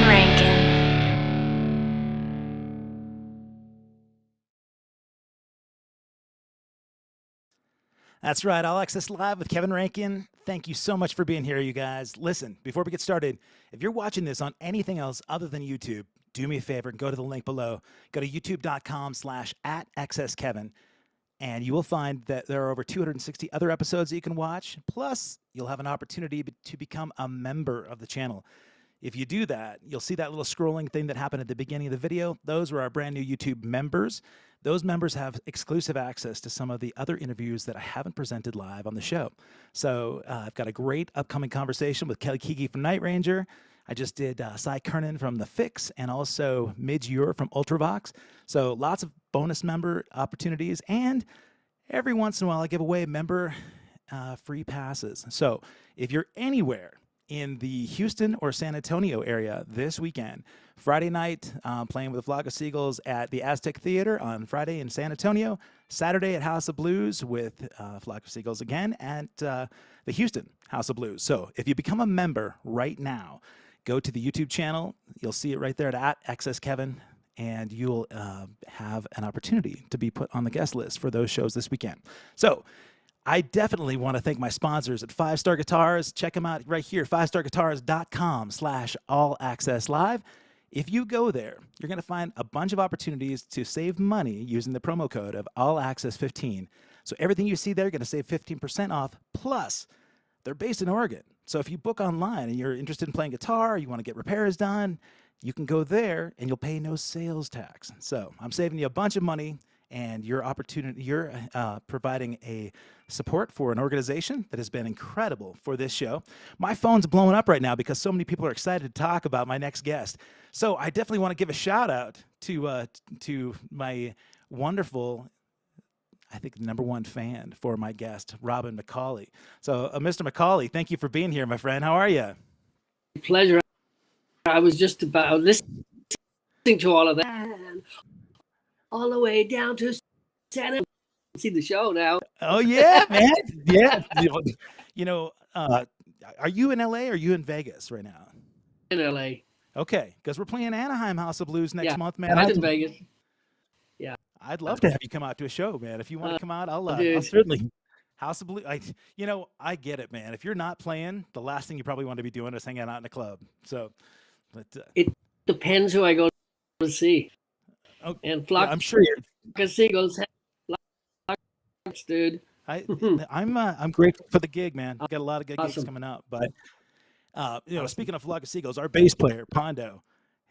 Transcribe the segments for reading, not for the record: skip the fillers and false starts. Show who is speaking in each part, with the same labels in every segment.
Speaker 1: Rankin.
Speaker 2: That's right, All Access Live with Kevin Rankin. Thank you so much for being here, you guys. Listen, before we get started, if you're watching this on anything else other than YouTube, do me a favor and go to the link below. Go to youtube.com/@accesskevin, and you will find that there are over 260 other episodes that you can watch. Plus, you'll have an opportunity to become a member of the channel. If you do that, you'll see that little scrolling thing that happened at the beginning of the video. Those were our brand new YouTube members. Those members have exclusive access to some of the other interviews that I haven't presented live on the show. So I've got a great upcoming conversation with Kelly Kiki from Night Ranger. I just did Cy Kernan from The Fix and also Midge Ure from Ultravox. So lots of bonus member opportunities. And every once in a while, I give away member free passes. So if you're anywhere in the Houston or San Antonio area this weekend, Friday night, playing with the Flock of Seagulls at the Aztec Theater on Friday in San Antonio, Saturday at House of Blues with Flock of Seagulls again at the Houston House of Blues. So if you become a member right now, go to the YouTube channel. You'll see it right there at Access Kevin, and you'll have an opportunity to be put on the guest list for those shows this weekend. So I definitely want to thank my sponsors at 5 Star Guitars. Check them out right here, 5starguitars.com/allaccesslive. If you go there, you're going to find a bunch of opportunities to save money using the promo code of AllAccess15. So everything you see there, you're going to save 15% off. Plus, they're based in Oregon. So if you book online and you're interested in playing guitar, you want to get repairs done, you can go there and you'll pay no sales tax. So I'm saving you a bunch of money, and your opportunity, you're providing a support for an organization that has been incredible for this show. My phone's blowing up right now because so many people are excited to talk about my next guest. So I definitely want to give a shout out to my wonderful, I think, #1 fan for my guest, Robin McAuley. So Mr. McAuley, thank you for being here, my friend. How are you?
Speaker 3: Pleasure. I was just about listening to all of that, all the way down to Santa. See the show now.
Speaker 2: Oh yeah, man. Yeah. You know, are you in LA or are you in Vegas right now?
Speaker 3: In LA.
Speaker 2: Okay, because we're playing Anaheim House of Blues next month, man.
Speaker 3: I'm in Vegas. Yeah.
Speaker 2: I'd love to have you come out to a show, man. If you want to come out, I'll certainly. House of Blues. I get it, man. If you're not playing, the last thing you probably want to be doing is hanging out in a club. So, but
Speaker 3: it depends who I go to see.
Speaker 2: Oh,
Speaker 3: and Flock,
Speaker 2: I'm sure you're.
Speaker 3: Seagulls, dude.
Speaker 2: I'm grateful for the gig, man. I've got a lot of good gigs coming up. But speaking of Flock of Seagulls, our bass player Pondo,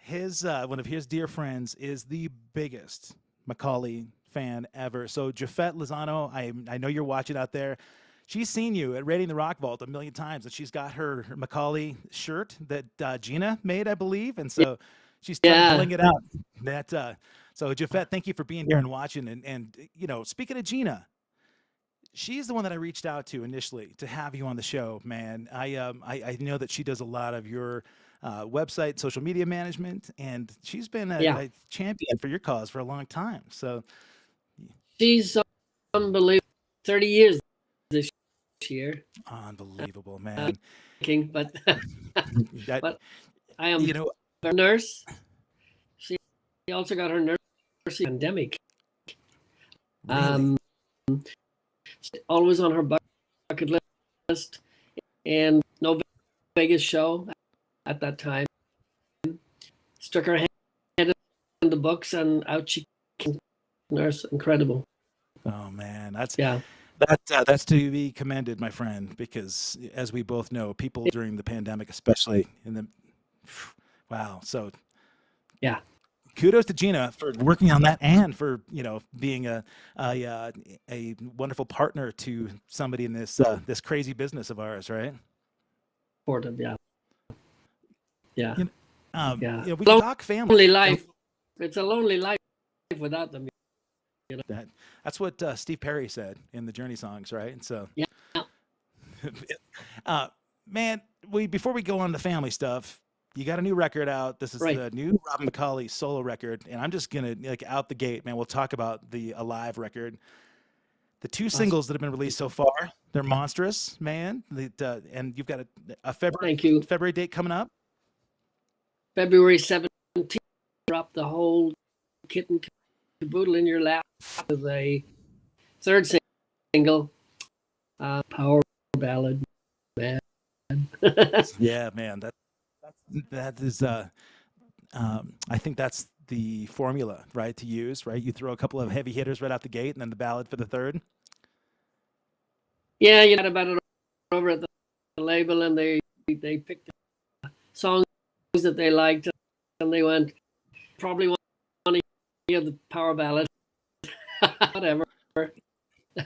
Speaker 2: one of his dear friends is the biggest McAuley fan ever. So Jafet Lozano, I know you're watching out there. She's seen you at Raiding the Rock Vault a million times, and she's got her McAuley shirt that Gina made, I believe, and so she's pulling it out. So Jafet, thank you for being here and watching. And speaking of Gina, she's the one that I reached out to initially to have you on the show, man. I know that she does a lot of your website, social media management, and she's been a champion for your cause for a long time. So
Speaker 3: she's unbelievable. 30 years this year.
Speaker 2: Unbelievable, man.
Speaker 3: But but I am a nurse. She also got her nursing pandemic.
Speaker 2: Really?
Speaker 3: Always on her bucket list, and no Vegas show at that time. Stuck her head in the books, and out she came. Nurse, incredible.
Speaker 2: Oh man, that's to be commended, my friend, because as we both know, people during the pandemic, especially so kudos to Gina for working on that and for being a wonderful partner to somebody in this this crazy business of ours, right?
Speaker 3: Important, yeah.
Speaker 2: We talk family.
Speaker 3: Lonely life. It's a lonely life without them.
Speaker 2: That's what Steve Perry said in the Journey songs, right? And so, man, before we go on to family stuff, you got a new record out. This is the new Robin McAuley solo record, and I'm just gonna out the gate, man. We'll talk about the Alive record. The two singles that have been released so far, they're monstrous, man. And you've got a February date coming up.
Speaker 3: February 17th, drop the whole kit and caboodle in your lap with a third single, power ballad, man.
Speaker 2: Yeah, man, that is I think that's the formula, right, to use, right? You throw a couple of heavy hitters right out the gate and then the ballad for the third.
Speaker 3: Yeah, you got about it over at the label, and they picked songs that they liked, and they went, probably want to hear the power ballad. Whatever.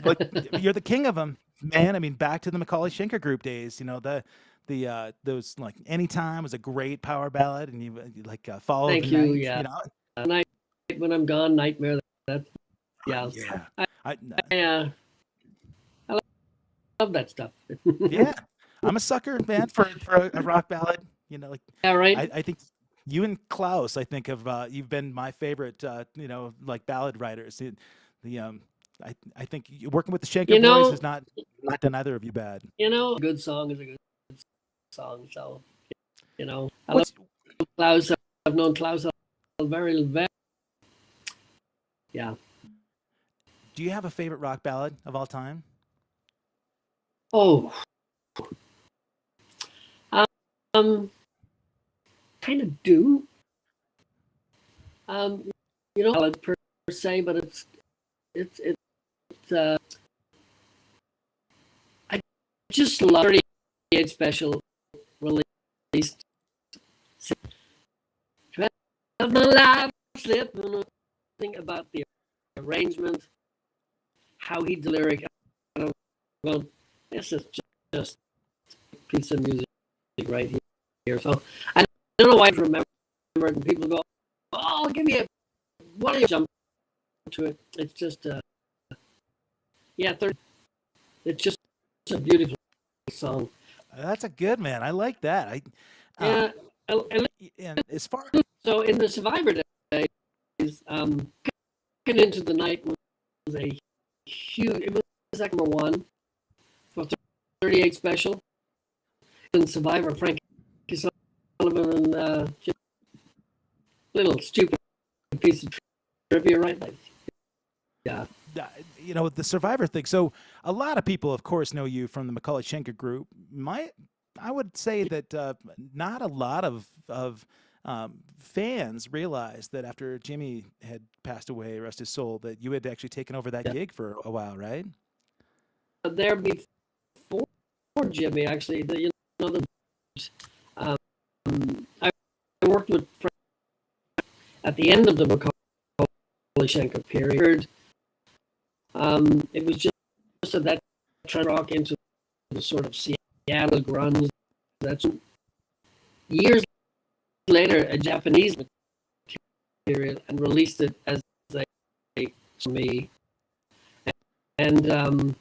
Speaker 2: But you're the king of them, man. I mean, back to the McAuley Schenker Group days. You know, those, like, Anytime was a great power ballad, and you like Follow
Speaker 3: Thank
Speaker 2: the
Speaker 3: you.
Speaker 2: Night.
Speaker 3: Yeah.
Speaker 2: You know,
Speaker 3: Night When I'm Gone, Nightmare. That. Yeah.
Speaker 2: yeah.
Speaker 3: I love that stuff.
Speaker 2: Yeah, I'm a sucker, man, for a rock ballad. You know, like,
Speaker 3: Yeah, right.
Speaker 2: I think you and Klaus, I think of you've been my favorite, you know, like ballad writers. I think working with the Schenker boys has not done either of you bad.
Speaker 3: You know, a good song is a good song. So, you know, I love Klaus. I've known Klaus very well. Yeah.
Speaker 2: Do you have a favorite rock ballad of all time?
Speaker 3: Oh, kind of do. You know, ballad per se, but it's I just love 38 special released. Of my life slip, think about the arrangement, how he did the lyric. Well, this is just a piece of music right here. So I don't know why I remember it, and people go, "Oh, give me what do you jump to it?" It's just, it's just a beautiful song.
Speaker 2: That's a good, man. I like that. And as far
Speaker 3: so in the Survivor days, Get Into the Night was a huge. It was like number one for 38 special. And Survivor, Frank Sullivan, and little stupid piece of trivia, right? Like, yeah.
Speaker 2: You know, the Survivor thing. So a lot of people, of course, know you from the McAuley Schenker Group. I would say that not a lot of fans realized that after Jimmy had passed away, rest his soul, that you had actually taken over that gig for a while, right?
Speaker 3: There before Jimmy, actually, I worked with Frank at the end of the McAuley Schenker period. It was just that trend rock into the sort of Seattle grunge. That's years later, a Japanese material, and released it as a me. And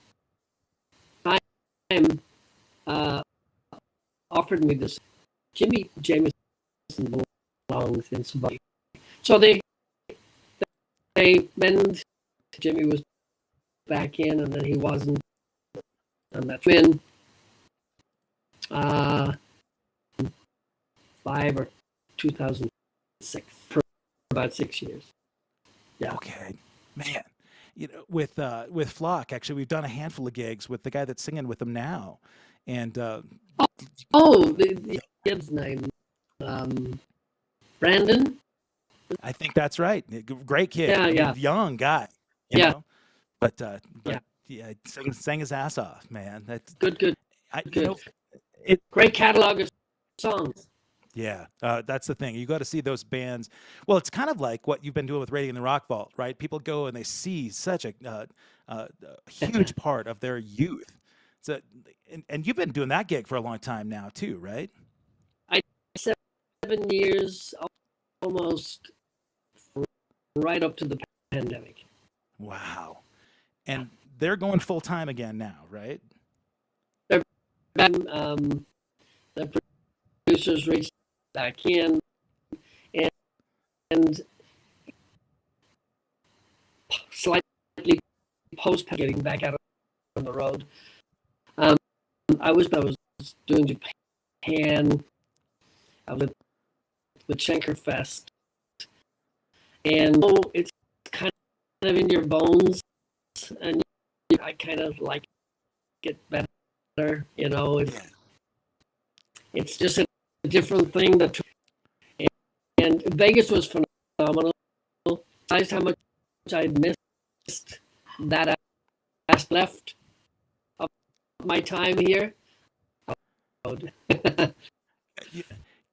Speaker 3: time offered me this. Jimmy Jameson belongs in somebody. So when Jimmy was back in, and then he wasn't, and that's been 5 or 2006 for about 6 years. Yeah.
Speaker 2: Okay, man. You know, with Flock, actually, we've done a handful of gigs with the guy that's singing with them now, and
Speaker 3: the kid's name, Brandon.
Speaker 2: I think that's right. Great kid.
Speaker 3: Yeah.
Speaker 2: Young guy. You know? But yeah, sang his ass off, man. That's
Speaker 3: good.
Speaker 2: You know,
Speaker 3: great catalog of songs.
Speaker 2: Yeah, that's the thing. You got to see those bands. Well, it's kind of like what you've been doing with Radio in the Rock Vault, right? People go and they see such a huge part of their youth. So, and you've been doing that gig for a long time now, too, right?
Speaker 3: 7 years, almost, right up to the pandemic.
Speaker 2: Wow. And they're going full time again now, right?
Speaker 3: The producers reached back in, and slightly post getting back out on the road. I was doing Japan. I was with Schenker Fest. And it's kind of in your bones, and I kind of like it better, you know. It's just a different thing. And Vegas was phenomenal. I realized how much I'd missed that left of my time here.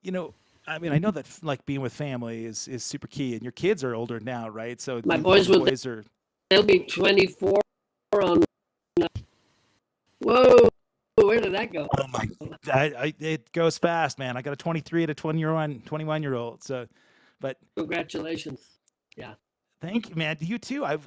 Speaker 2: You know, I mean, I know that like being with family is super key, and your kids are older now, right? So
Speaker 3: my boys
Speaker 2: are.
Speaker 3: They'll be 24 on. Whoa, where did that go?
Speaker 2: Oh my! It goes fast, man. I got a 23 and a 21-year-old. So, but
Speaker 3: congratulations. Yeah.
Speaker 2: Thank you, man. You too. I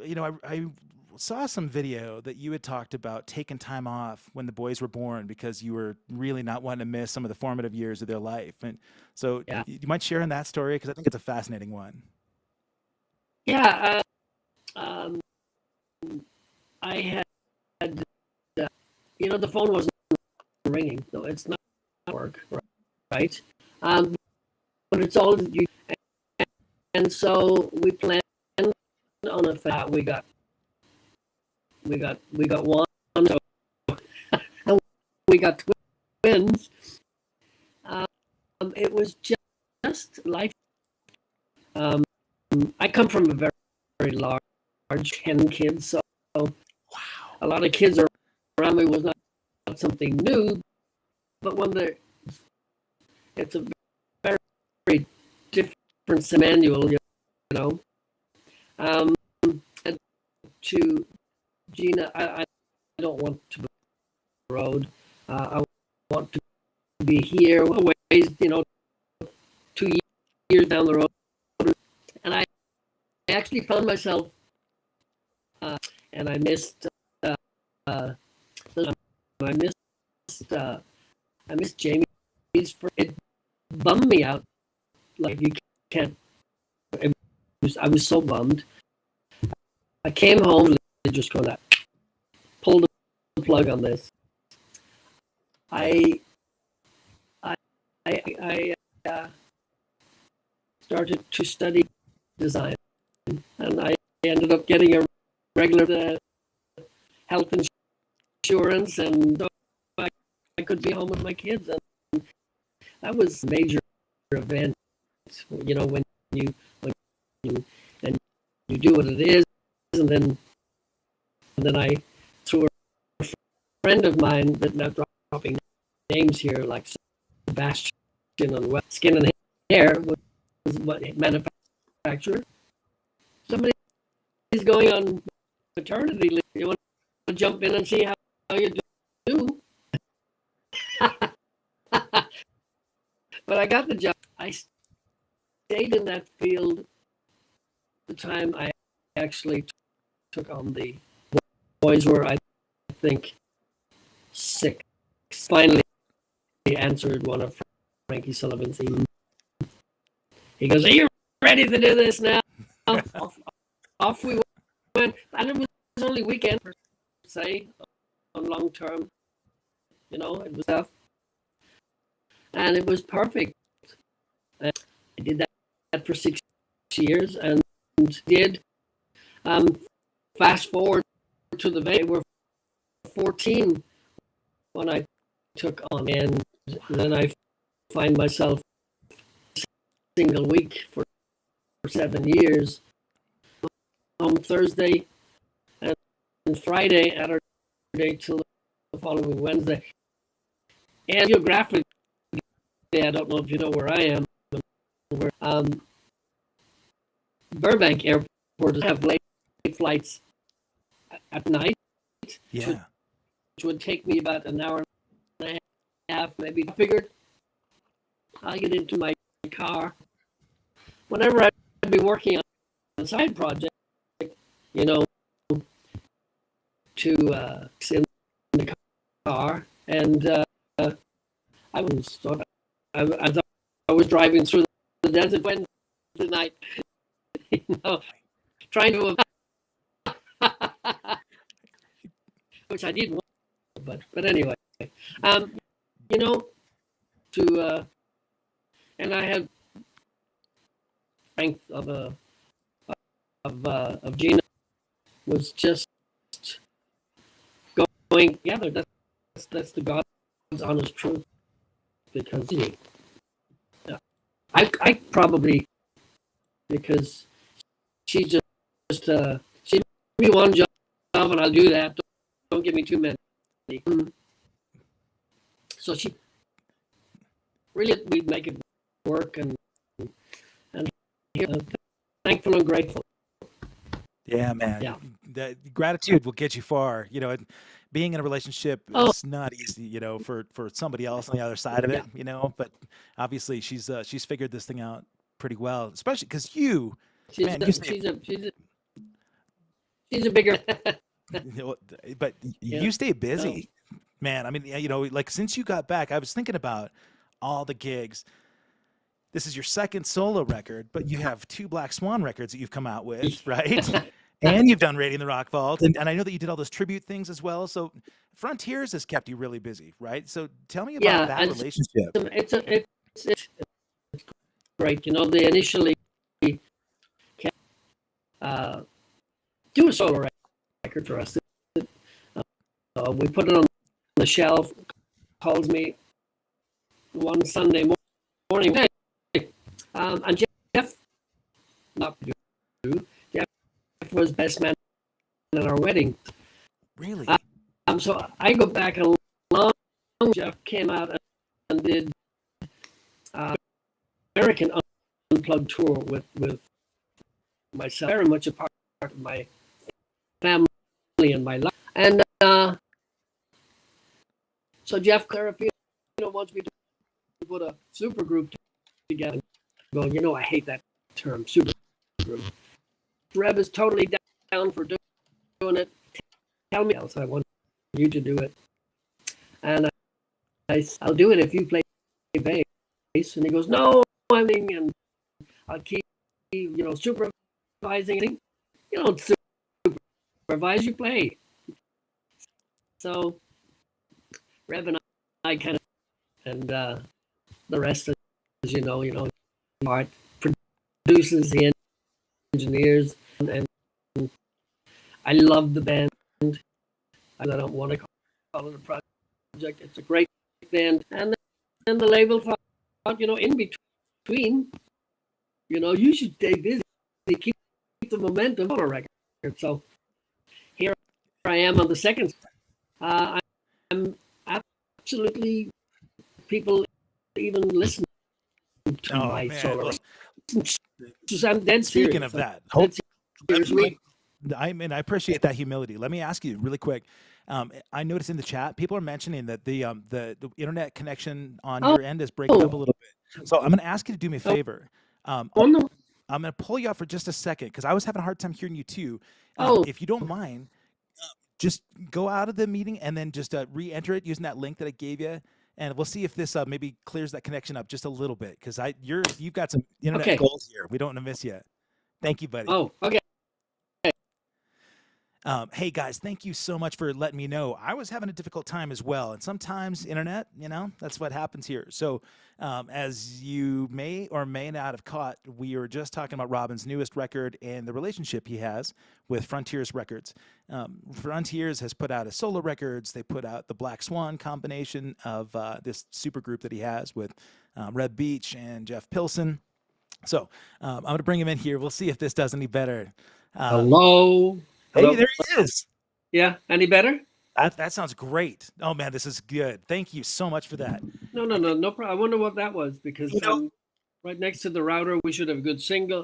Speaker 2: saw some video that you had talked about taking time off when the boys were born because you were really not wanting to miss some of the formative years of their life. And so,
Speaker 3: yeah.
Speaker 2: You might share in that story because I think it's a fascinating one.
Speaker 3: Yeah. I had, the phone wasn't ringing, so it's not work, right? But it's all you. And so we planned on a fact. We got one. So we got twins. It was just life. I come from a very, very large 10 kids, so
Speaker 2: wow,
Speaker 3: a lot of kids around me was not something new, but it's a very, very different manual, you know. And to Gina, I don't want to be on the road. I want to be here, ways, 2 years down the road. And I actually found myself, and I missed, I missed Jamie's. It bummed me out. Like you can't. I was so bummed. I came home and just go that. Pull the plug on this. I started to study design, and I ended up getting a regular health insurance, and so I could be home with my kids, and that was a major event. When you do what it is, and then I, through a friend of mine, that not dropping names here, like Sebastian and Skin and Hair was what manufacturer. Somebody is going on maternity leave. You want to jump in and see how you do? But I got the job. I stayed in that field the time I actually took on the boys were, I think, 6. Finally, he answered one of Frankie Sullivan's emails. He goes, "Are you ready to do this now?" Off we went, and it was only weekend per se, on long term. It was tough, and it was perfect. And I did that for 6 years, and did fast forward to the day we're 14 when I took on, and then I find myself single week for 7 years, home Thursday and Friday, Saturday till the following Wednesday. And geographically, I don't know if you know where I am. Burbank Airport does have late flights at night.
Speaker 2: Yeah.
Speaker 3: Which would take me about an hour and a half, maybe. I figured I'll get into my car. Whenever I'd be working on a side project, to sit in the car, and I thought I was driving through the desert Wednesday night, trying to, which I didn't want, but anyway, and I had strength of Gina was just going, yeah, that's the God's honest truth. Because I probably, because she just she give me one job and I'll do that. Don't give me too many. So she really, we make it work, and thankful and grateful.
Speaker 2: Yeah, man.
Speaker 3: Yeah.
Speaker 2: The gratitude will get you far. You know, being in a relationship is not easy, you know, for somebody else on the other side of it, you know, but obviously she's figured this thing out pretty well, especially because
Speaker 3: she's a bigger
Speaker 2: you know, but you stay busy, man. I mean, you know, like since you got back, I was thinking about all the gigs. This is your second solo record, but you have 2 Black Swan records that you've come out with, right? And you've done Raiding the Rock Vault, and I know that you did all those tribute things as well. So Frontiers has kept you really busy, right? So tell me about that relationship.
Speaker 3: It's great. You know, they initially do a solo record for us. We put it on the shelf. Calls me one Sunday morning. And Jeff, not you, Jeff was best man at our wedding.
Speaker 2: Really?
Speaker 3: So I go back a long. Jeff came out and did American Unplugged tour with myself, very much a part of my family and my life. And so Jeff Clarapino wants me to put a supergroup together. Going, you know, I hate that term, supergroup. Reb is totally down for doing it. Tell me else. I want you to do it, and I'll do it if you play bass. And he goes, no, I'm thinking, and I'll keep, you know, supervising. You don't supervise, you play. So Reb and I kind of, and the rest is, you know, Art produces the engineers, and I love the band. I don't want to call it a project. It's a great band, and then the label thought, you know, in between, you know, you should stay busy, keep the momentum on a record. So here I am on the second. I'm absolutely, people even listen to my solo. I'm dead serious.
Speaker 2: Speaking of that, I mean, I appreciate that humility. Let me ask you really quick. I noticed in the chat, people are mentioning that the internet connection on your end is breaking up a little bit. So I'm going to ask you to do me a favor. I'm going to pull you up for just a second because I was having a hard time hearing you too. If you don't mind, just go out of the meeting and then just re-enter it using that link that I gave you. And we'll see if this maybe clears that connection up just a little bit because you've got some internet goals here. We don't want to miss you. Thank you, buddy.
Speaker 3: Oh, okay.
Speaker 2: Hey guys, thank you so much for letting me know. I was having a difficult time as well, and sometimes internet, you know, that's what happens here. So, as you may or may not have caught, we were just talking about Robin's newest record and the relationship he has with Frontiers Records. Frontiers has put out his solo records. They put out the Black Swan combination of this supergroup that he has with Red Beach and Jeff Pilson. So I'm going to bring him in here. We'll see if this does any better.
Speaker 3: Hello.
Speaker 2: Hey, there he is.
Speaker 3: Yeah, any better?
Speaker 2: That sounds great. Oh man, this is good. Thank you so much for that.
Speaker 3: No problem. I wonder what that was because right next to the router, we should have a good signal.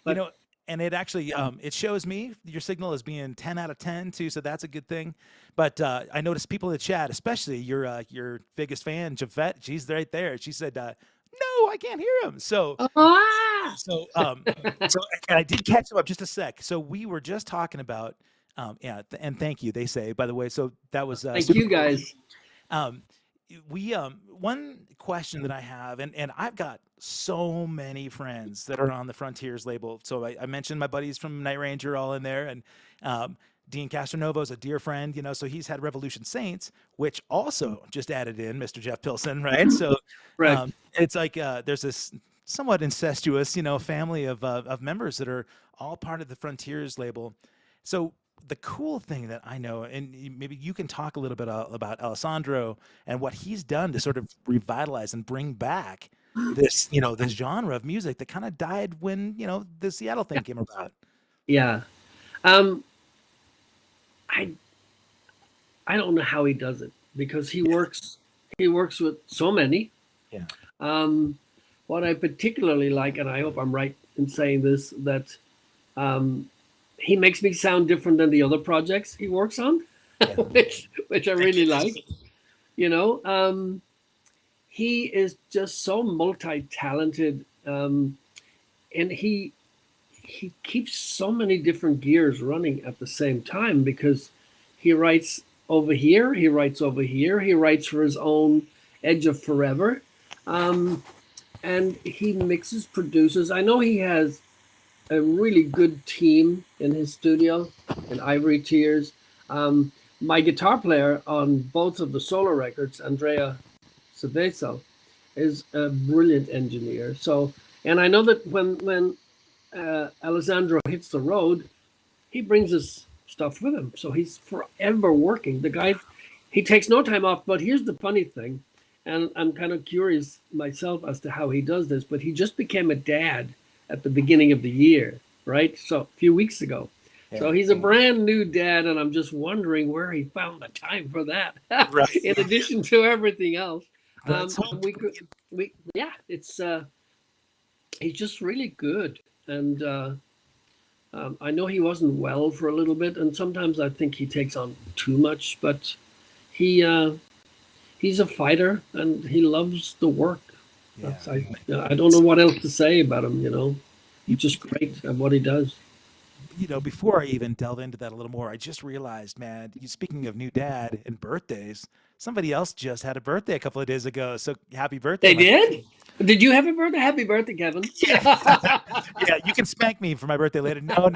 Speaker 3: But,
Speaker 2: you know, and it actually it shows me your signal as being 10 out of 10 too, so that's a good thing. But I noticed people in the chat, especially your biggest fan, Javette. She's right there. She said, "No, I can't hear him." So. So and I did catch them up just a sec. So we were just talking about, and thank you, they say, by the way. So that was
Speaker 3: thank you guys.
Speaker 2: One question that I have, and I've got so many friends that are on the Frontiers label. So I mentioned my buddies from Night Ranger all in there, and Dean Castronovo is a dear friend, you know, so he's had Revolution Saints, which also just added in Mr. Jeff Pilson, right? So
Speaker 3: right.
Speaker 2: it's like there's this somewhat incestuous, family of members that are all part of the Frontiers label. So the cool thing that I know, and maybe you can talk a little bit about Alessandro and what he's done to sort of revitalize and bring back this, this genre of music that kind of died when, the Seattle thing came about.
Speaker 3: Yeah. I don't know how he does it, because he works with so many.
Speaker 2: Yeah.
Speaker 3: What I particularly like, and I hope I'm right in saying this, that he makes me sound different than the other projects he works on,
Speaker 2: Yeah.
Speaker 3: which I really like. He is just so multi-talented, and he keeps so many different gears running at the same time, because he writes over here, he writes over here, he writes for his own Edge of Forever, and he mixes, produces. I know he has a really good team in his studio in Ivory Tears. My guitar player on both of the solo records, Andrea Cebeso, is a brilliant engineer. So, and I know that when Alessandro hits the road, he brings his stuff with him. So he's forever working. The guy, he takes no time off. But here's the funny thing, and I'm kind of curious myself as to how he does this, but he just became a dad at the beginning of the year, right? So a few weeks ago. Yeah. So he's a brand new dad, and I'm just wondering where he found the time for that, right? In addition to everything else. It's he's just really good. And I know he wasn't well for a little bit, and sometimes I think he takes on too much, but he's a fighter, and he loves the work. Yeah. I don't know what else to say about him, He's just great at what he does.
Speaker 2: Before I even delve into that a little more, I just realized, man, speaking of new dad and birthdays, somebody else just had a birthday a couple of days ago. So happy birthday.
Speaker 3: They did? Did you have a birthday? Happy birthday, Kevin.
Speaker 2: Yeah. Yeah, you can spank me for my birthday later. No.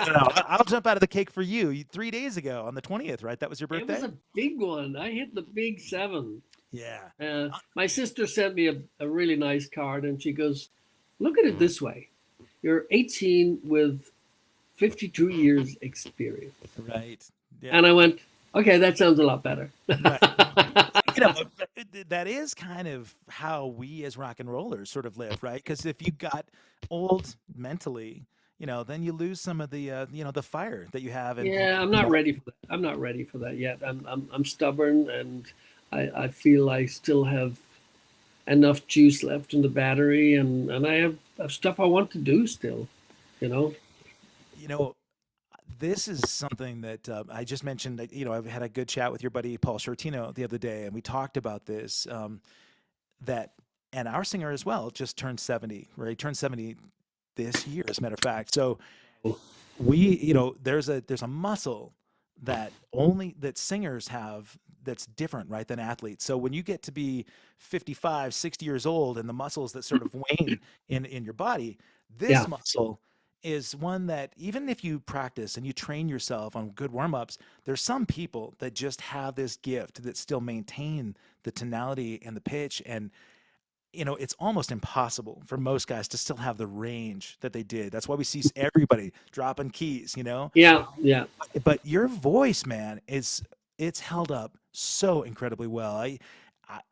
Speaker 2: I'll jump out of the cake for you. 3 days ago on the 20th, right? That was your birthday?
Speaker 3: It was a big one. I hit the big 7.
Speaker 2: Yeah.
Speaker 3: My sister sent me a really nice card, and she goes, look at it this way. You're 18 with 52 years experience.
Speaker 2: Right. Yeah.
Speaker 3: And I went, okay, that sounds a lot better.
Speaker 2: Right. That is kind of how we as rock and rollers sort of live, right? Because if you got old mentally, then you lose some of the, the fire that you have.
Speaker 3: Yeah, I'm not ready for that. I'm not ready for that yet. I'm stubborn, and I feel I still have enough juice left in the battery, and I have stuff I want to do still,
Speaker 2: This is something that I just mentioned. I've had a good chat with your buddy Paul Shortino the other day, and we talked about this. And our singer as well just turned 70. Right, he turned 70 this year, as a matter of fact. So we, there's a muscle that singers have that's different, right, than athletes. So when you get to be 55, 60 years old, and the muscles that sort of wane in your body, this muscle is one that even if you practice and you train yourself on good warm-ups, there's some people that just have this gift that still maintain the tonality and the pitch. And, it's almost impossible for most guys to still have the range that they did. That's why we see everybody dropping keys,
Speaker 3: Yeah.
Speaker 2: But your voice, man, it's held up so incredibly well.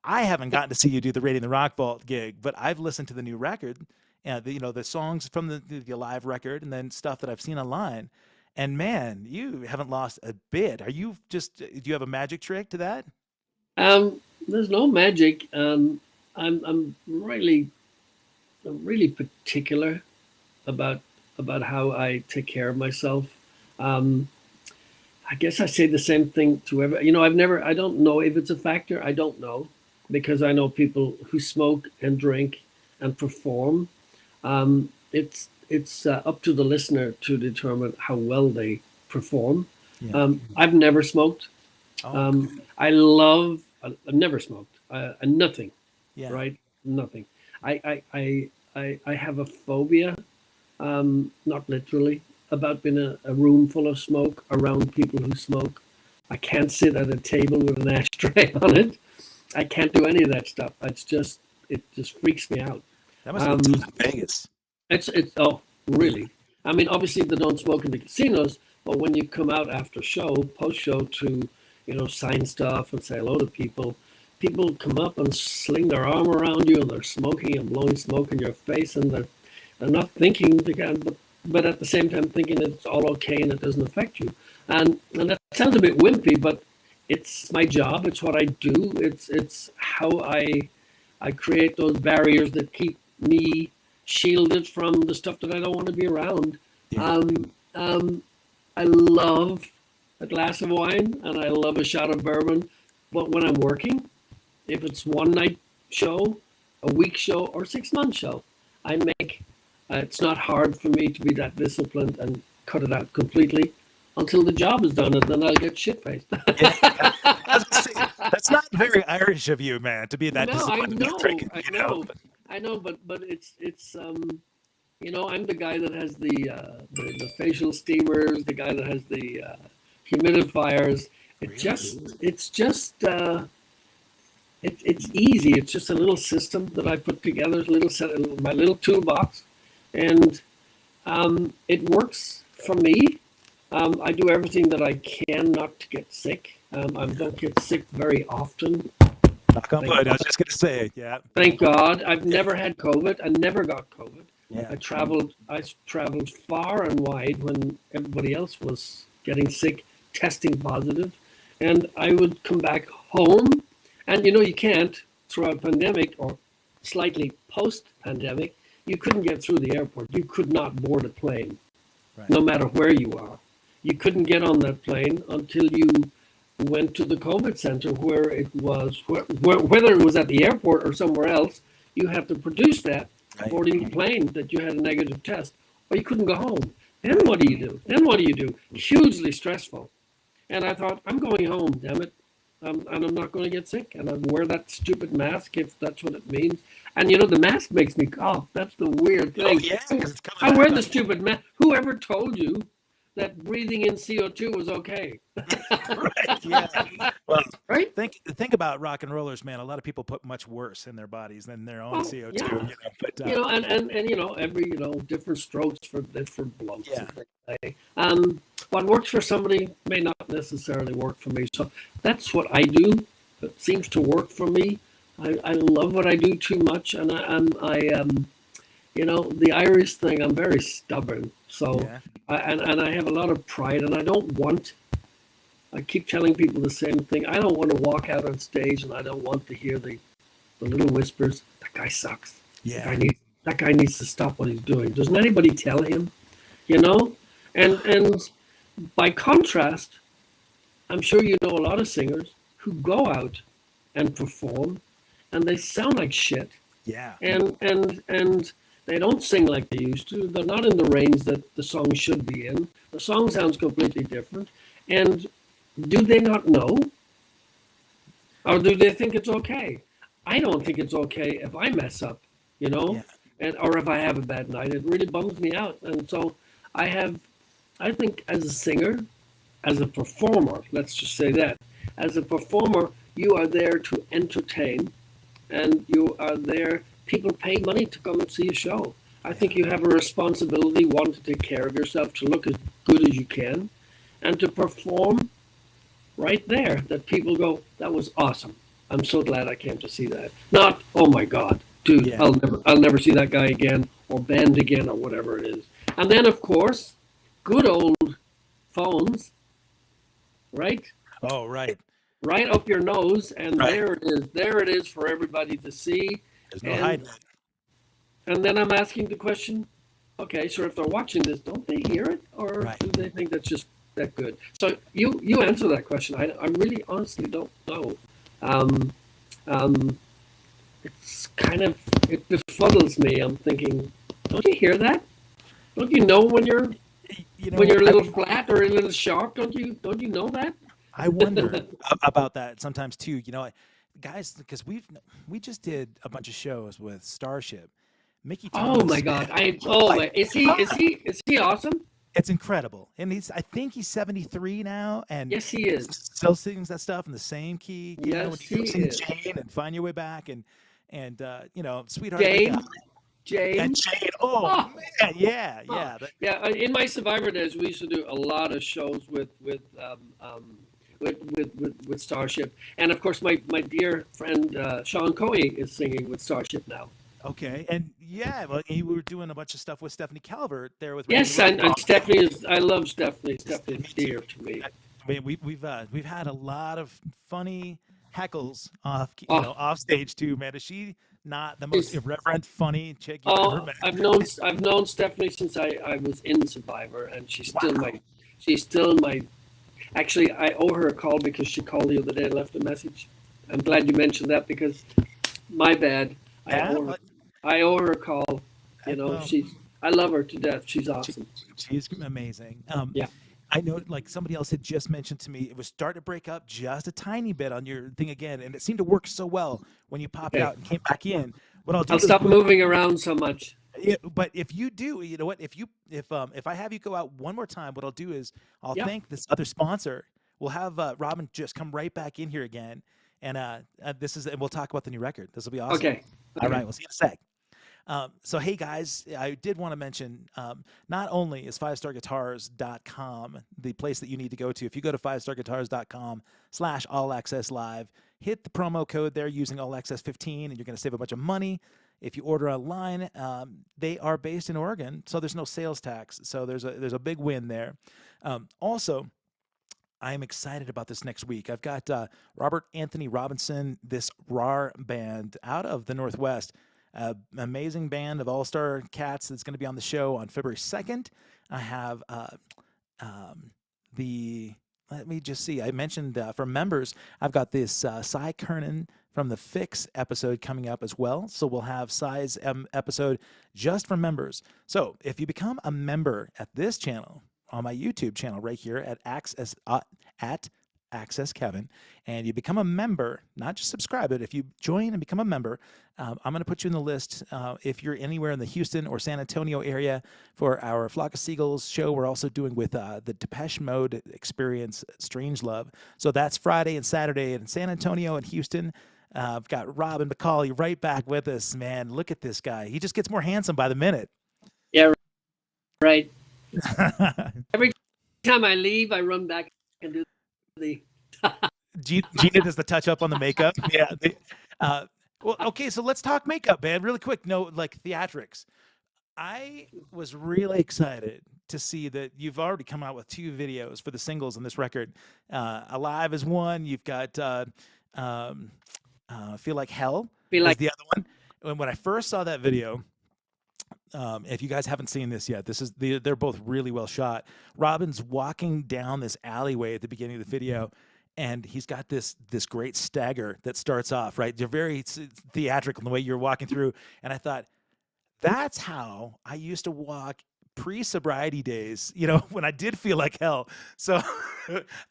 Speaker 2: I haven't gotten to see you do the Raiding the Rock Vault gig, but I've listened to the new record. The songs from the live record, and then stuff that I've seen online, and man, you haven't lost a bit. Do you have a magic trick to that?
Speaker 3: There's no magic. I'm really particular about how I take care of myself. I guess I say the same thing to every. I don't know if it's a factor. I don't know, because I know people who smoke and drink and perform. It's up to the listener to determine how well they perform. Yeah. I've never smoked. Oh, okay. I've never smoked. Nothing. Yeah. Right. Nothing. I have a phobia, not literally, about being a room full of smoke around people who smoke. I can't sit at a table with an ashtray on it. I can't do any of that stuff. It just freaks me out.
Speaker 2: That must have been tough in Vegas.
Speaker 3: It's really. I mean, obviously they don't smoke in the casinos, but when you come out after show, post show to, sign stuff and say hello to people, people come up and sling their arm around you and they're smoking and blowing smoke in your face, and they're not thinking but at the same time thinking it's all okay and it doesn't affect you. And that sounds a bit wimpy, but it's my job. It's what I do. It's how I create those barriers that keep me shielded from the stuff that I don't want to be around.
Speaker 2: Yeah.
Speaker 3: I love a glass of wine and I love a shot of bourbon, but when I'm working, if it's one night show, a week show, or 6-month show, I make. It's not hard for me to be that disciplined and cut it out completely until the job is done, and then I'll get shit faced.
Speaker 2: Yeah. That's not very Irish of you, man, to be that disciplined.
Speaker 3: I know, but it's I'm the guy that has the facial steamers, the guy that has the humidifiers. It's easy. It's just a little system that I put together, my little toolbox, and it works for me. I do everything that I can not to get sick. I don't get sick very often.
Speaker 2: Knock on wood. I was just going to say, yeah.
Speaker 3: Thank God. I've never had COVID. I never got COVID.
Speaker 2: Yeah.
Speaker 3: I traveled far and wide when everybody else was getting sick, testing positive, and I would come back home. And you can't throughout a pandemic or slightly post-pandemic. You couldn't get through the airport. You could not board a plane,
Speaker 2: Right.
Speaker 3: no matter where you are. You couldn't get on that plane until you went to the COVID center, where it was, whether it was at the airport or somewhere else. You have to produce that
Speaker 2: Right.
Speaker 3: boarding the plane that you had a negative test, or you couldn't go home. Then what do you do? Hugely stressful. And I thought, I'm going home, damn it. And I'm not going to get sick, and I wear that stupid mask if that's what it means. And the mask makes me cough. That's the weird thing.
Speaker 2: Oh, yeah, 'cause it's coming
Speaker 3: I wear
Speaker 2: out.
Speaker 3: the stupid mask. Whoever told you that breathing in CO2 was okay?
Speaker 2: Right. Yeah. Well,
Speaker 3: Right?
Speaker 2: think about rock and rollers, man. A lot of people put much worse in their bodies than their own CO2.
Speaker 3: Yeah.
Speaker 2: But
Speaker 3: And every different strokes for different blokes.
Speaker 2: Yeah.
Speaker 3: What works for somebody may not necessarily work for me. So that's what I do. It seems to work for me. I love what I do too much, and the Irish thing. I'm very stubborn. So
Speaker 2: Yeah.
Speaker 3: I have a lot of pride, and I keep telling people the same thing. I don't want to walk out on stage, and I don't want to hear the little whispers. That guy sucks.
Speaker 2: Yeah.
Speaker 3: That guy needs to stop what he's doing. Doesn't anybody tell him? And by contrast, I'm sure you know a lot of singers who go out and perform, and they sound like shit.
Speaker 2: Yeah.
Speaker 3: And they don't sing like they used to. They're not in the range that the song should be in. The song sounds completely different. And do they not know? Or do they think it's okay? I don't think it's okay if I mess up,
Speaker 2: Yeah.
Speaker 3: or if I have a bad night. It really bums me out. And so I think as a singer, as a performer, let's just say that, as a performer, you are there to entertain, and you are there. People pay money to come and see a show. I think you have a responsibility, one, to take care of yourself, to look as good as you can, and to perform right there, that people go, that was awesome. I'm so glad I came to see that. Not, oh my God, dude,
Speaker 2: Yeah.
Speaker 3: I'll never see that guy again, or band again, or whatever it is. And then, of course, good old phones, right?
Speaker 2: Oh, right.
Speaker 3: Right up your nose, and
Speaker 2: Right.
Speaker 3: there it is. There it is for everybody to see.
Speaker 2: There's no hiding it.
Speaker 3: And then I'm asking the question, okay, so if they're watching this, don't they hear it? Or
Speaker 2: Right.
Speaker 3: do they think that's just that good? So you answer that question. I really honestly don't know. It's kind of, it befuddles me. I'm thinking, don't you hear that? Don't you know when you're when you're a little flat or a little sharp? Don't you know that?
Speaker 2: I wonder about that sometimes too. Guys, because we just did a bunch of shows with Starship. Mickey
Speaker 3: Oh my
Speaker 2: Thomas,
Speaker 3: God! Is he awesome?
Speaker 2: It's incredible, and I think he's 73 now, and
Speaker 3: Yes, he is.
Speaker 2: still sings that stuff in the same key.
Speaker 3: Yes,
Speaker 2: when
Speaker 3: he
Speaker 2: you sing
Speaker 3: is.
Speaker 2: Jane and Find Your Way Back, and Sweetheart.
Speaker 3: Jane, Jane.
Speaker 2: And Jane. Oh, man, yeah.
Speaker 3: Yeah. In my Survivor days, we used to do a lot of shows with Starship, and of course, my dear friend Sean Coey is singing with Starship now.
Speaker 2: Okay, and yeah, well, you were doing a bunch of stuff with Stephanie Calvert there with.
Speaker 3: Yes, and Stephanie is. I love Stephanie. Stephanie's dear to me.
Speaker 2: I mean, we've had a lot of funny heckles off stage too, man. Is she not the most irreverent, funny chick you've ever met?
Speaker 3: I've known Stephanie since I was in Survivor, and she's still my. Actually, I owe her a call because she called the other day and left a message. I'm glad you mentioned that because my bad. I owe her a call. You know, I love her to death. She's awesome.
Speaker 2: She's amazing.
Speaker 3: Yeah.
Speaker 2: I know, like somebody else had just mentioned to me, it was starting to break up just a tiny bit on your thing again, and it seemed to work so well when you popped out and came back in. What I'll
Speaker 3: stop moving around so much.
Speaker 2: Yeah, but if you do, you know what? If I have you go out one more time, what I'll do is I'll thank this other sponsor. We'll have Robin just come right back in here again, and we'll talk about the new record. This will be awesome.
Speaker 3: Okay.
Speaker 2: All right, we'll see you in a sec. So, hey, guys, I did want to mention not only is 5starguitars.com the place that you need to go to. If you go to 5starguitars.com/allaccesslive, hit the promo code there using allaccess15, and you're going to save a bunch of money. If you order online, they are based in Oregon, so there's no sales tax. So there's a big win there. Also, I'm excited about this next week. I've got Robert Anthony Robinson, this RAR band out of the Northwest. Amazing band of all-star cats that's going to be on the show on February 2nd. I have let me just see. I mentioned for members, I've got this Cy Kernan from the Fix episode coming up as well. So we'll have Cy's episode just for members. So if you become a member at this channel, on my YouTube channel right here at Access Kevin, and you become a member, not just subscribe, but if you join and become a member, I'm going to put you in the list if you're anywhere in the Houston or San Antonio area for our Flock of Seagulls show. We're also doing with the Depeche Mode Experience, Strange Love. So that's Friday and Saturday in San Antonio and Houston. I've got Robin McAuley right back with us, man. Look at this guy. He just gets more handsome by the minute.
Speaker 3: Yeah, right. Every time I leave, I run back and do the
Speaker 2: Gina does the touch up on the makeup. Yeah. Well, okay, so let's talk makeup, man, really quick. No, like theatrics. I was really excited to see that you've already come out with 2 videos for the singles on this record. Alive is one. You've got Feel Like Hell is the other one. And when I first saw that video, if you guys haven't seen this yet, they're both really well shot. Robin's walking down this alleyway at the beginning of the video, and he's got this great stagger that starts off, right? You're very theatrical in the way you're walking through. And I thought, that's how I used to walk pre-sobriety days, you know, when I did feel like hell. So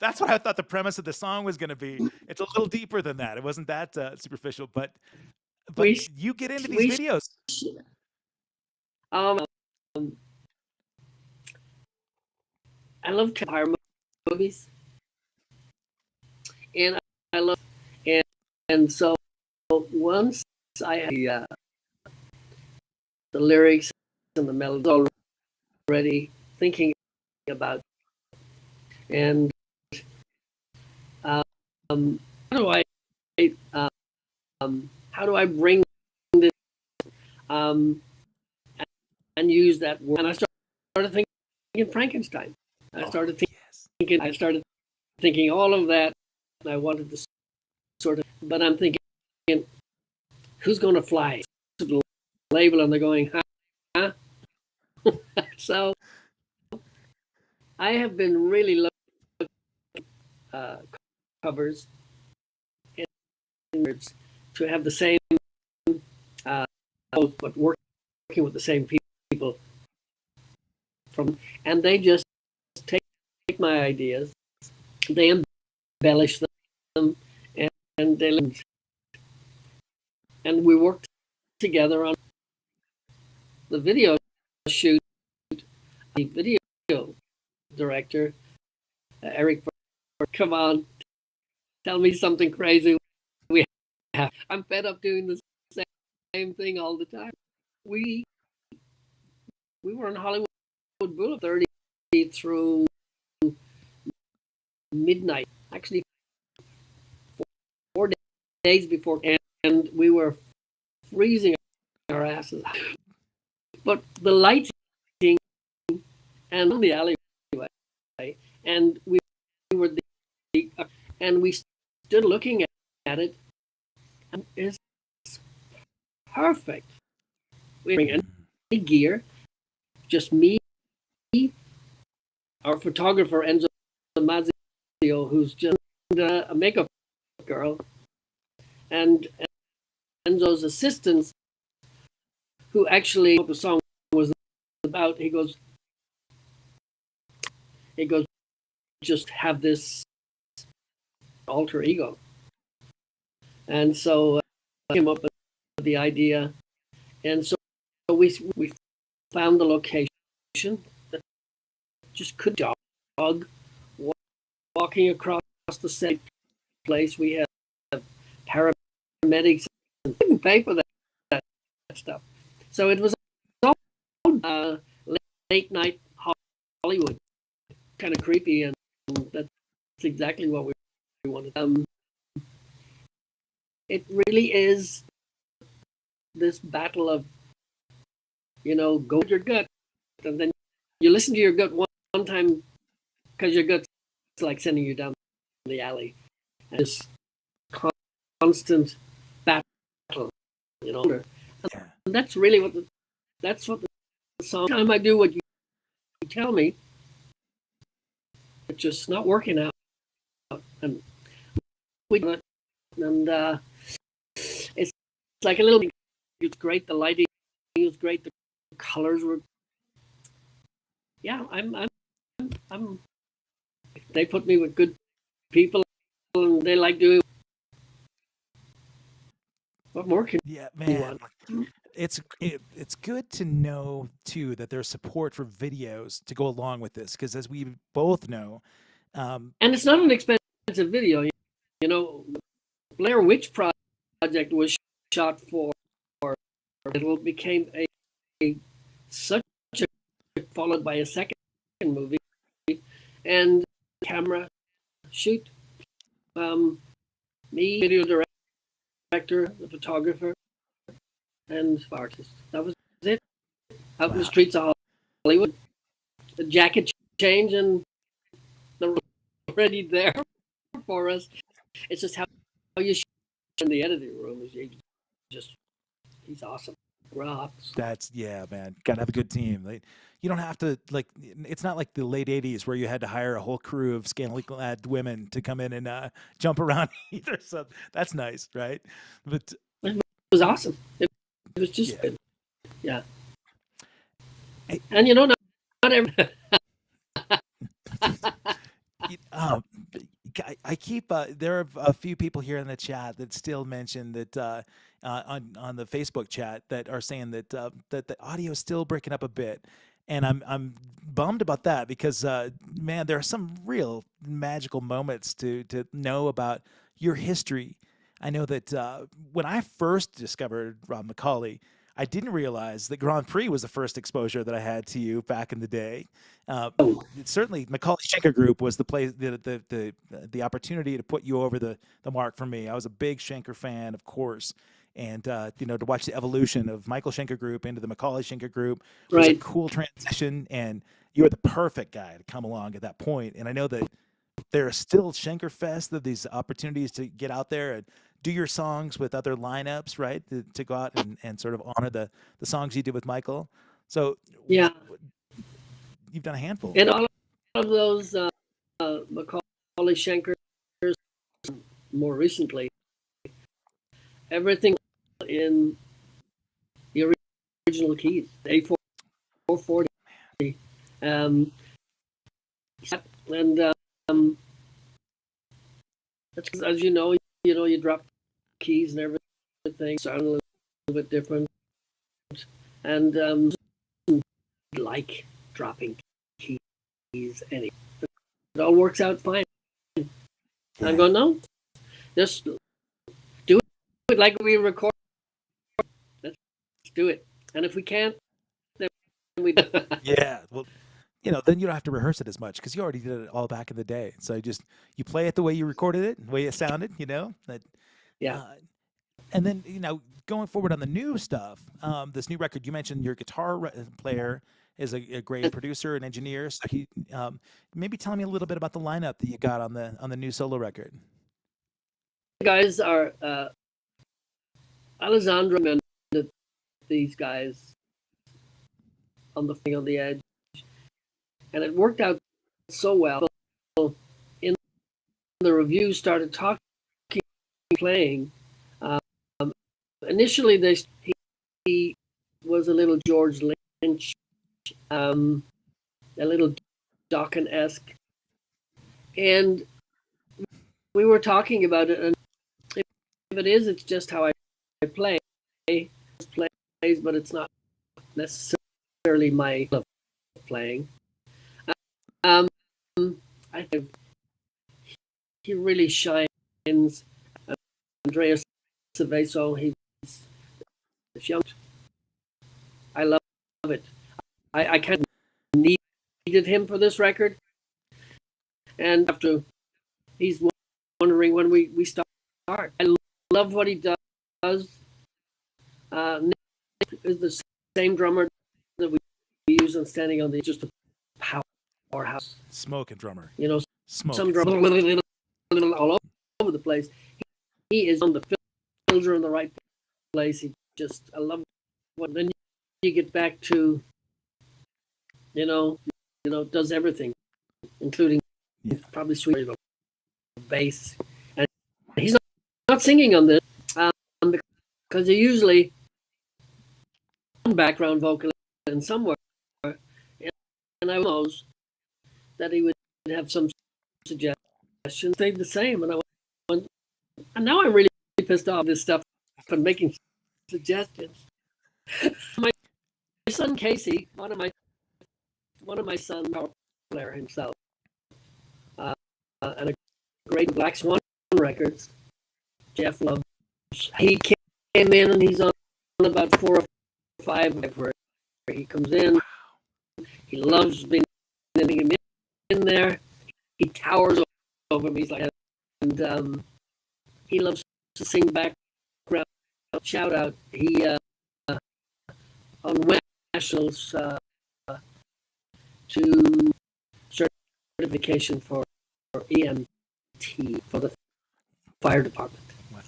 Speaker 2: that's what I thought the premise of the song was going to be. It's a little deeper than that. It wasn't that superficial, but you get into these videos.
Speaker 3: I love horror movies, and I love and so once I had the lyrics and the melody already thinking about, and how do I bring this and use that word? And I started thinking Frankenstein. I started thinking all of that, and I wanted to sort of, but I'm thinking, who's going to fly to the label? And they're going, huh? So I have been really looking covers and to have the same, but working with the same people and they just take my ideas, they embellish them, and we worked together on the video shoot. The video director, Eric, come on, tell me something crazy. I'm fed up doing the same thing all the time. we were in Hollywood Boulevard 30 through midnight, actually 4 days before, and we were freezing our asses. But the lighting and on the alleyway, and we were and we stood looking at it, and it's perfect. We didn't bring any gear, just me, our photographer Enzo Mazio, who's just a makeup girl, and Enzo's assistants, who actually what the song was about. He goes, just have this alter ego, and so came up with the idea, and so we found the location that just could dog walking across the same place. We had paramedics and didn't pay for that stuff, so it was all late night Hollywood, kind of creepy, and that's exactly what we wanted. It really is this battle of, go with your gut, and then you listen to your gut one time because your gut's like sending you down the alley. And this constant battle, And that's really what the song. Every time I do what you tell me, it's just not working out, and we do it, and it's like a little. It's great. The lighting was great. The colors were. Yeah, I'm. They put me with good people, and they like doing. What more can
Speaker 2: Yeah,
Speaker 3: you
Speaker 2: man.
Speaker 3: want?
Speaker 2: It's good to know too that there's support for videos to go along with this, because as we both know,
Speaker 3: And it's not an expensive video. Blair Witch Project was shot for. It became such a followed by a second movie, and camera shoot. Me, video director, the photographer, and artist. That was it. Out in the streets of Hollywood, the jacket change, and they're already there for us. It's just how you shoot in the editing room is he's awesome. Rocks.
Speaker 2: That's man. Gotta have a good team. You don't have to It's not like the late '80s where you had to hire a whole crew of scantily clad women to come in and jump around either. So that's nice, right? But
Speaker 3: it was awesome. It was just good. Yeah.
Speaker 2: Hey,
Speaker 3: and not every.
Speaker 2: I keep there are a few people here in the chat that still mention that on the Facebook chat that are saying that that the audio is still breaking up a bit, and I'm bummed about that because man, there are some real magical moments to know about your history. I know that when I first discovered Robin McAuley, I didn't realize that Grand Prix was the first exposure that I had to you back in the day. Certainly, McAuley Schenker Group was the place, the opportunity to put you over the mark for me. I was a big Schenker fan, of course, and to watch the evolution of Michael Schenker Group into the McAuley Schenker Group was a cool transition, and you were the perfect guy to come along at that point. And I know that there are still Schenker Fest, of these opportunities to get out there and do your songs with other lineups, right? To go out and sort of honor the songs you did with Michael. So
Speaker 3: yeah,
Speaker 2: you've done a handful.
Speaker 3: And all of those McAuley Schenkers, more recently, everything in the original keys, A440, and that's because, as you know, you drop keys and everything sound a little bit different, and like dropping keys, and it all works out fine. And I go, no, just do it like we record. Let's do it. And if we can't, then we
Speaker 2: Yeah. Well, then you don't have to rehearse it as much because you already did it all back in the day. So you play it the way you recorded it, the way it sounded. That.
Speaker 3: yeah.
Speaker 2: Uh, and then going forward on the new stuff, this new record, you mentioned your guitar player is a great producer and engineer. So he maybe tell me a little bit about the lineup that you got on the new solo record.
Speaker 3: The guys are Alessandro and these guys on the edge, and it worked out so well. In the review, started talking, playing. Initially, he was a little George Lynch, a little Dokken-esque, and we were talking about it. And if it is, it's just how I play. Plays, but it's not necessarily my playing. I think he really shines. Andreas Ceveso, he's young. I love it. I kind of needed him for this record, and after he's wondering when we start. I love what he does. Nick is the same drummer that we use on Standing on the just a powerhouse.
Speaker 2: Smoking drummer.
Speaker 3: Some drummer all over the place. He is on the filter in the right place. I love what then you get back to, does everything, including probably sweet bass. And he's not singing on this because he usually background vocalist and somewhere, and I knows that he would have some suggestions. Stayed the same, and I went, and now I'm really pissed off this stuff for making suggestions. My son Casey, one of my sons, power player himself, and a great Black Swan records. Jeff loves. He came in and he's on about 4 or 5 where he comes in. He loves being in there. He towers over me. He's like, and he loves to sing background shout out. He on nationals to certification for EMT for the fire department.
Speaker 2: Wow,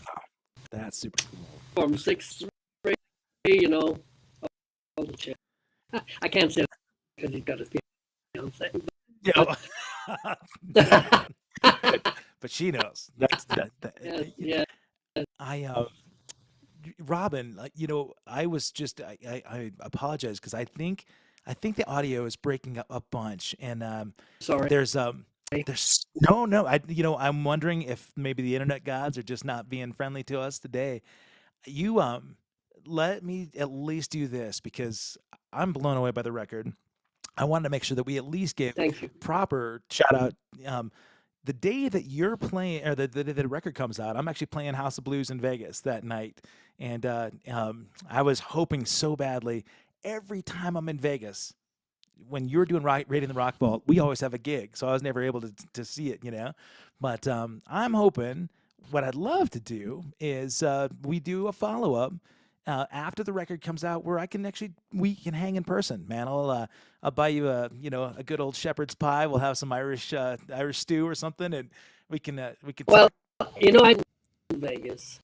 Speaker 2: that's super cool.
Speaker 3: Form 6, all the shit. I can't say because he's got his fiance.
Speaker 2: Yeah. But she knows.
Speaker 3: Yeah.
Speaker 2: Robin, I was just I apologize because I think the audio is breaking up a bunch, and
Speaker 3: sorry.
Speaker 2: There's no. I'm wondering if maybe the internet gods are just not being friendly to us today. You let me at least do this because I'm blown away by the record. I wanted to make sure that we at least give proper shout out. The day that you're playing, or the record comes out, I'm actually playing House of Blues in Vegas that night, and I was hoping so badly. Every time I'm in Vegas, when you're doing Raiding the Rock Vault, we always have a gig, so I was never able to see it, But I'm hoping what I'd love to do is we do a follow up after the record comes out, where we can hang in person, man. I'll buy you a good old shepherd's pie. We'll have some Irish stew or something, and we can.
Speaker 3: Well, I'm in Vegas.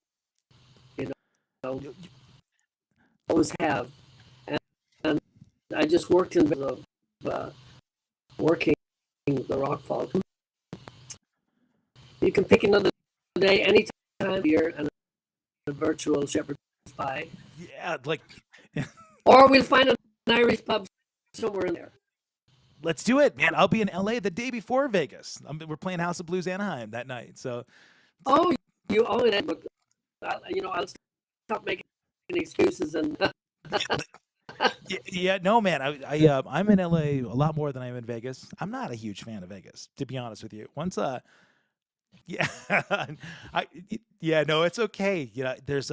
Speaker 3: Always have, and I just worked in working the Rock Vault. You can pick another day, anytime of year, and a virtual shepherd's pie.
Speaker 2: Yeah,
Speaker 3: or we'll find an Irish pub somewhere in there.
Speaker 2: Let's do it, man. I'll be in LA the day before Vegas. We're playing House of Blues Anaheim that night. So,
Speaker 3: I'll stop making excuses and.
Speaker 2: Yeah, no, man. I'm in LA a lot more than I'm in Vegas. I'm not a huge fan of Vegas, to be honest with you. Yeah, no, it's okay. There's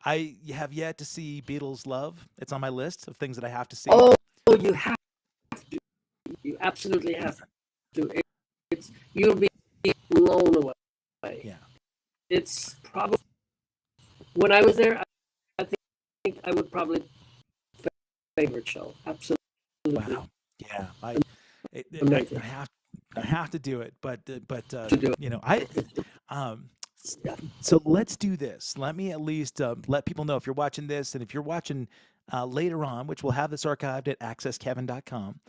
Speaker 2: I have yet to see Beatles Love. It's on my list of things that I have to see.
Speaker 3: Oh, you have to. You absolutely have to. It's you'll be blown away.
Speaker 2: Yeah.
Speaker 3: It's probably when I was there. I think I would probably favorite show. Absolutely.
Speaker 2: Wow. Yeah. I have to do it, but
Speaker 3: To do it.
Speaker 2: you know, so let's do this. Let me at least let people know if you're watching this, and if you're watching later on, which we'll have this archived at accesskevin.com.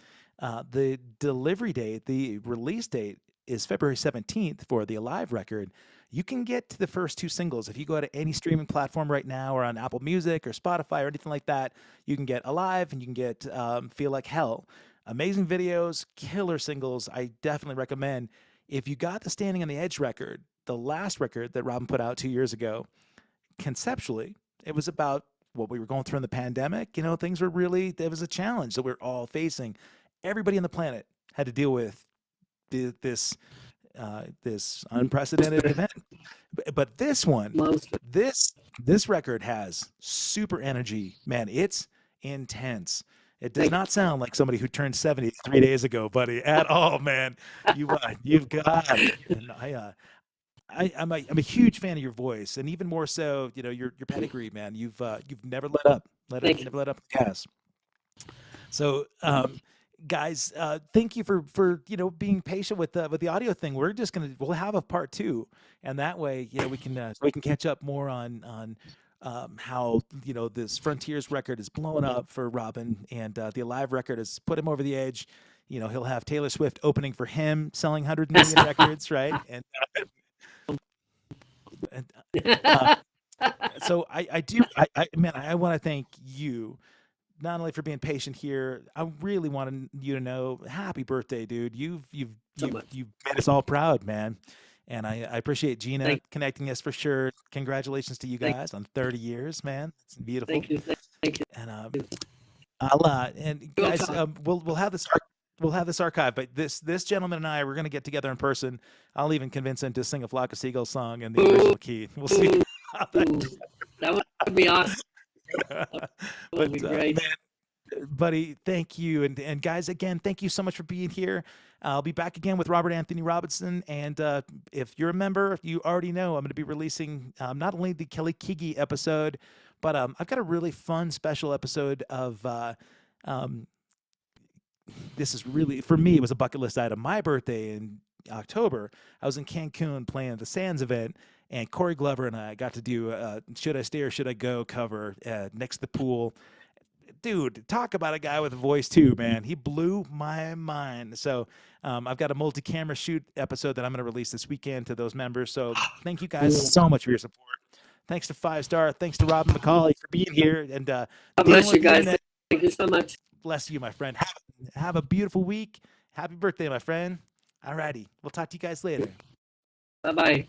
Speaker 2: The delivery date, the release date is February 17th for the Alive record. You can get to the first two singles. If you go to any streaming platform right now, or on Apple Music or Spotify or anything like that, you can get Alive and you can get Feel Like Hell. Amazing videos, killer singles. I definitely recommend. If you got the Standing on the Edge record, the last record that Robin put out 2 years ago, conceptually, it was about what we were going through in the pandemic. You know, things were really, there was a challenge that we're all facing. Everybody on the planet had to deal with this unprecedented event. But this one, this record has super energy, man. It's intense. It does not sound like somebody who turned 70 3 days ago, buddy, at all, man. You've got it. And I'm a huge fan of your voice, and even more so, you know, your pedigree, man. You've never let up, never let up the gas. So, guys, thank you for being patient with the audio thing. We'll have a part 2, and that way, we can catch up more on how this Frontiers record is blowing up for Robin, and the Alive record has put him over the edge. He'll have Taylor Swift opening for him, selling 100 million records, right? And so I want to thank you not only for being patient here. I really wanted you to know, happy birthday, dude. You've made us all proud, man. And I appreciate Gina connecting us for sure. Congratulations to you guys on 30 years, man. It's beautiful.
Speaker 3: Thank you.
Speaker 2: And and guys, we'll have this. We'll have this archive, but this gentleman and I, we're going to get together in person. I'll even convince him to sing a Flock of Seagulls song in the original key. We'll see.
Speaker 3: That would be awesome. That would be great.
Speaker 2: Man, buddy, thank you. And guys, again, thank you so much for being here. I'll be back again with Robert Anthony Robinson. And if you're a member, you already know I'm going to be releasing not only the Kelly Keegi episode, but I've got a really fun special episode of this is really, for me, it was a bucket list item. My birthday in October, I was in Cancun playing at the Sands event, and Corey Glover and I got to do Should I Stay or Should I Go cover next to the pool. Dude, talk about a guy with a voice too, man. He blew my mind. So I've got a multi-camera shoot episode that I'm going to release this weekend to those members. So thank you guys so much for your support. Thanks to 5 Star. Thanks to Robin McAuley for being here. And
Speaker 3: God bless you guys. Thank you so much.
Speaker 2: Bless you, my friend. Have a beautiful week. Happy birthday, my friend. All righty. We'll talk to you guys later.
Speaker 3: Bye-bye.